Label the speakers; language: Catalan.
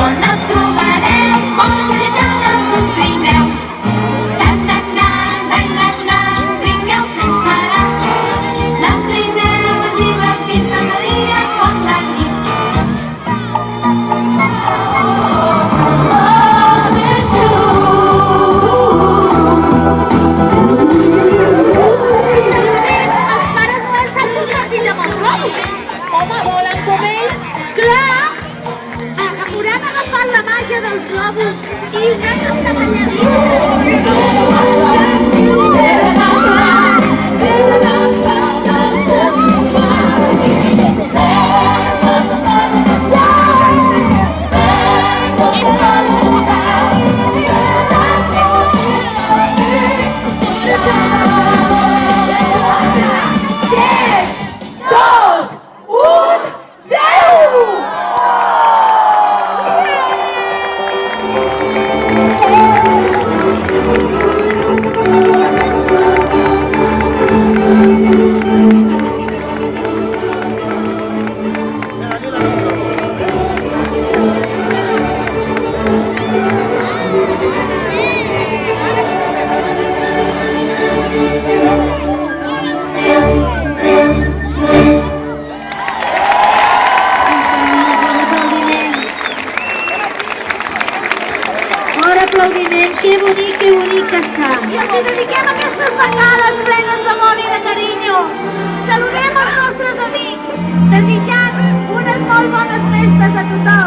Speaker 1: on el trobareu, voletejant amb un trineu. Dan, dan, dan, dan, dan, dan, trineu sense parar. El trineu és divertit tant de dia com de nit.
Speaker 2: Els pares Noel s'han convertit en els globus. Home, volen com ells? Clar! Hauran agafat la màgia dels globus i s'han estat allà aplaudiment, que bonic està. I els hi dediquem aquestes bengales plenes d'amor i de carinyo. Saludem els nostres amics, desitjant unes molt bones festes a tothom.